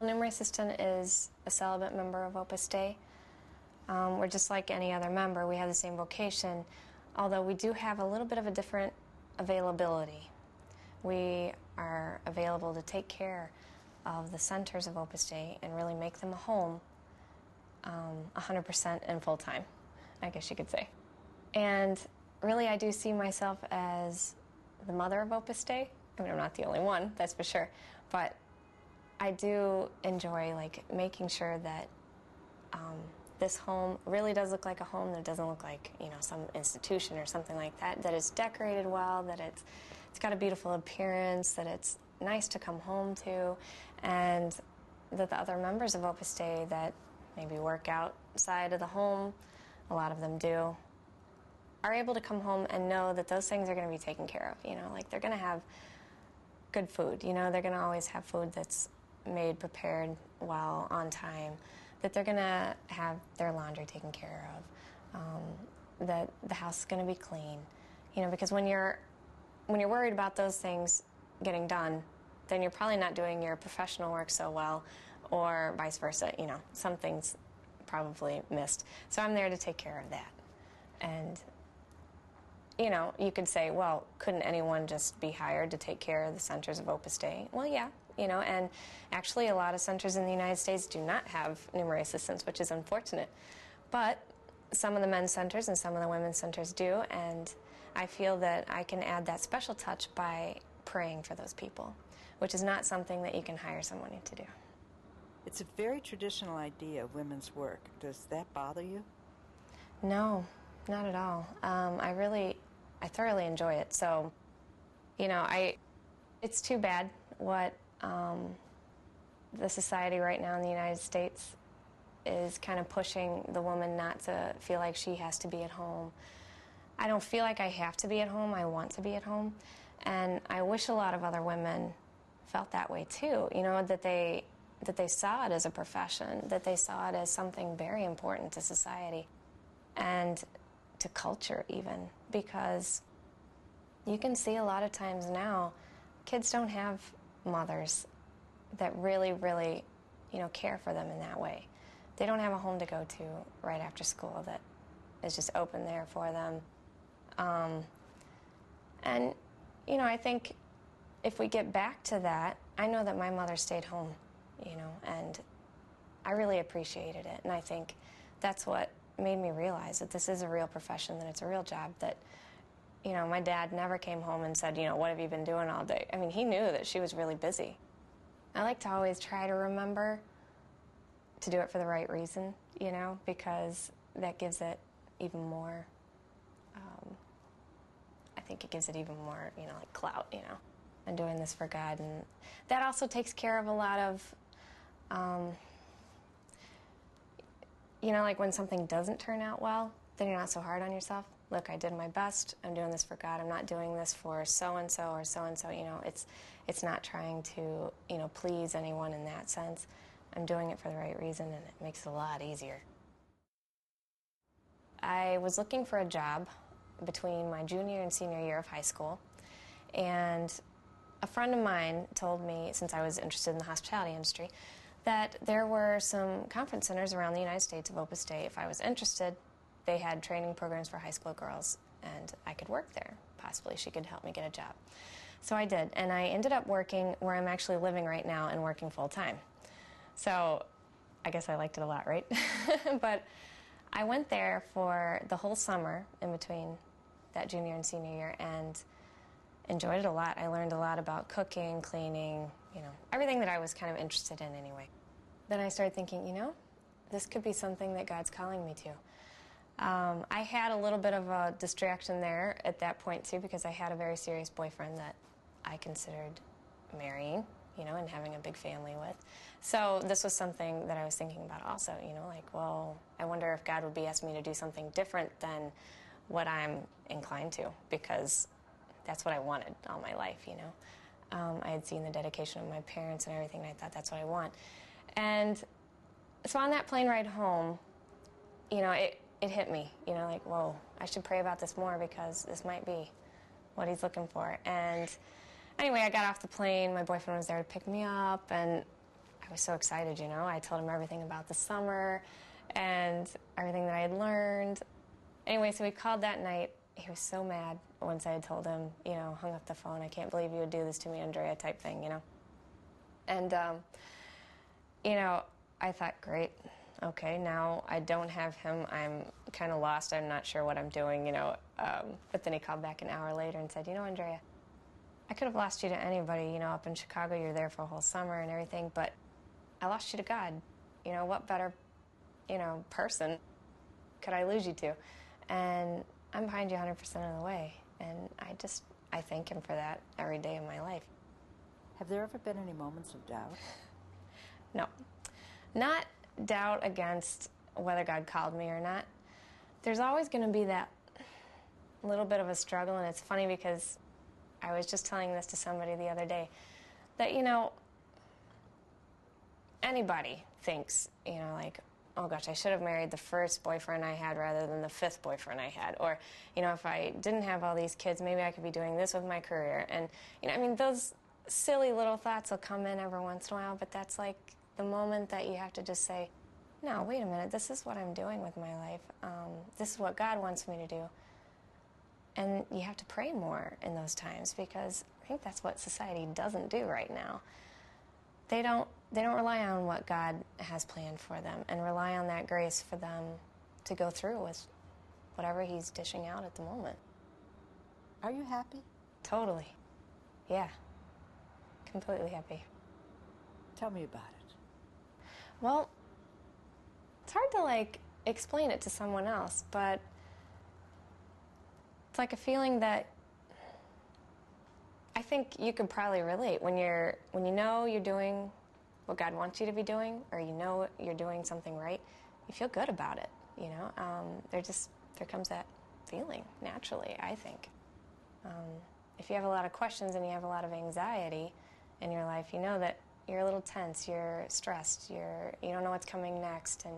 Numeral assistant is a celibate member of Opus Dei. We're just like any other member. We have the same vocation, although we do have a little bit of a different availability. We are available to take care of the centers of Opus Dei and really make them a home 100% and full-time, I guess you could say. And really, I do see myself as the mother of Opus Dei. I mean, I'm not the only one, that's for sure, but I do enjoy making sure that this home really does look like a home, that it doesn't look like, you know, some institution or something like that, that it's decorated well, that it's got a beautiful appearance, that it's nice to come home to, and that the other members of Opus Dei that maybe work outside of the home, a lot of them do, are able to come home and know that those things are going to be taken care of. You know, like they're going to have good food. You know, they're going to always have food that's made, prepared well, on time, that they're going to have their laundry taken care of, that the house is going to be clean. You know, because when you're worried about those things getting done, then you're probably not doing your professional work so well, or vice versa. You know, something's probably missed. So I'm there to take care of that. And, you know, you could say, well, couldn't anyone just be hired to take care of the centers of Opus Dei? Well, yeah, you know, and actually a lot of centers in the United States do not have numeral assistants, which is unfortunate. But some of the men's centers and some of the women's centers do, and I feel that I can add that special touch by praying for those people, which is not something that you can hire someone to do. It's a very traditional idea of women's work. Does that bother you? No, not at all. I thoroughly enjoy it. So, you know, it's too bad what the society right now in the United States is kind of pushing the woman not to feel like she has to be at home. I don't feel like I have to be at home. I want to be at home. And I wish a lot of other women felt that way too, you know, that they saw it as a profession, that they saw it as something very important to society and to culture even, because you can see a lot of times now kids don't have mothers that really, really, you know, care for them in that way. They don't have a home to go to right after school that is just open there for them. And, you know, I think if we get back to that, I know that my mother stayed home, you know, and I really appreciated it. And I think that's what made me realize that this is a real profession, that it's a real job, that, you know, my dad never came home and said, you know, what have you been doing all day? I mean, he knew that she was really busy. I like to always try to remember to do it for the right reason, you know, because that gives it even more, I think it gives it even more, you know, like clout, you know. I'm doing this for God, and that also takes care of a lot of, you know, like when something doesn't turn out well, then you're not so hard on yourself. Look, I did my best. I'm doing this for God. I'm not doing this for so-and-so or so-and-so. You know, it's not trying to, you know, please anyone in that sense. I'm doing it for the right reason, and it makes it a lot easier. I was looking for a job between my junior and senior year of high school, and a friend of mine told me, since I was interested in the hospitality industry, that there were some conference centers around the United States of Opus Dei. If I was interested, they had training programs for high school girls, and I could work there. Possibly she could help me get a job. So I did, and I ended up working where I'm actually living right now and working full-time. So I guess I liked it a lot, right? But I went there for the whole summer in between that junior and senior year and enjoyed it a lot. I learned a lot about cooking, cleaning, you know, everything that I was kind of interested in anyway. Then I started thinking, you know, this could be something that God's calling me to. I had a little bit of a distraction there at that point too, because I had a very serious boyfriend that I considered marrying, you know, and having a big family with. So this was something that I was thinking about also, you know, like, well, I wonder if God would be asking me to do something different than what I'm inclined to, because that's what I wanted all my life, you know. I had seen the dedication of my parents and everything, and I thought that's what I want. And so on that plane ride home, you know, it hit me, you know, like, whoa, I should pray about this more because this might be what he's looking for. And anyway, I got off the plane, my boyfriend was there to pick me up, and I was so excited, you know. I told him everything about the summer and everything that I had learned. Anyway, so we called that night. He was so mad once I had told him, you know, hung up the phone. I can't believe you would do this to me, Andrea, type thing, you know. And, you know, I thought, great, okay, now I don't have him. I'm kind of lost. I'm not sure what I'm doing, you know. But then he called back an hour later and said, you know, Andrea, I could have lost you to anybody, you know, up in Chicago. You're there for a whole summer and everything, but I lost you to God. You know, what better, you know, person could I lose you to? And I'm behind you 100% of the way. And I thank him for that every day of my life. Have there ever been any moments of doubt? No. Not doubt against whether God called me or not. There's always going to be that little bit of a struggle, and it's funny because I was just telling this to somebody the other day, that, you know, anybody thinks, you know, like, oh gosh, I should have married the first boyfriend I had rather than the fifth boyfriend I had. Or, you know, if I didn't have all these kids, maybe I could be doing this with my career. And, you know, I mean, those silly little thoughts will come in every once in a while, but that's like the moment that you have to just say, no, wait a minute, this is what I'm doing with my life. This is what God wants me to do. And you have to pray more in those times, because I think that's what society doesn't do right now. They don't rely on what God has planned for them and rely on that grace for them to go through with whatever he's dishing out at the moment. Are you happy? Totally. Yeah. Completely happy. Tell me about it. Well, it's hard to, like, explain it to someone else, but it's like a feeling that I think you could probably relate when you know you're doing what God wants you to be doing, or you know you're doing something right. You feel good about it, you know. There comes that feeling naturally, I think. If you have a lot of questions and you have a lot of anxiety in your life, you know that you're a little tense, you're stressed, you don't know what's coming next, and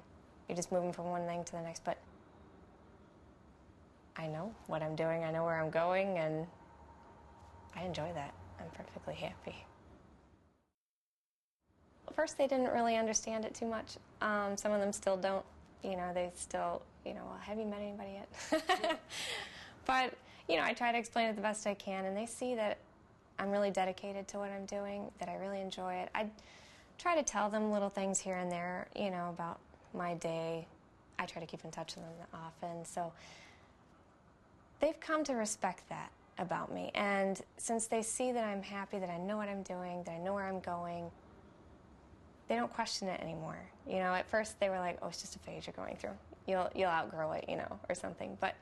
you're just moving from one thing to the next. But I know what I'm doing, I know where I'm going, and I enjoy that. I'm perfectly happy. First, they didn't really understand it too much. Some of them still don't. You know, they still, you know, well, have you met anybody yet? But, you know, I try to explain it the best I can, and they see that I'm really dedicated to what I'm doing, that I really enjoy it. I try to tell them little things here and there, you know, about my day. I try to keep in touch with them often. So they've come to respect that about me. And since they see that I'm happy, that I know what I'm doing, that I know where I'm going, they don't question it anymore. You know, at first they were like, oh, it's just a phase you're going through. You'll outgrow it, you know, or something. But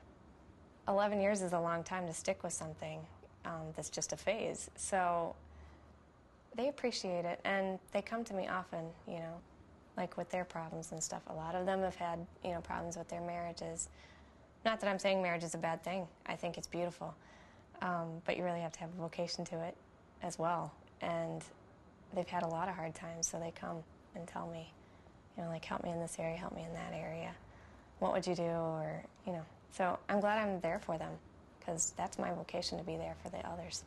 11 years is a long time to stick with something that's just a phase. So they appreciate it, and they come to me often, you know, like with their problems and stuff. A lot of them have had, you know, problems with their marriages. Not that I'm saying marriage is a bad thing. I think it's beautiful. But you really have to have a vocation to it as well. And they've had a lot of hard times, so they come and tell me, you know, like, help me in this area, help me in that area. What would you do? Or, you know. So I'm glad I'm there for them, because that's my vocation, to be there for the others.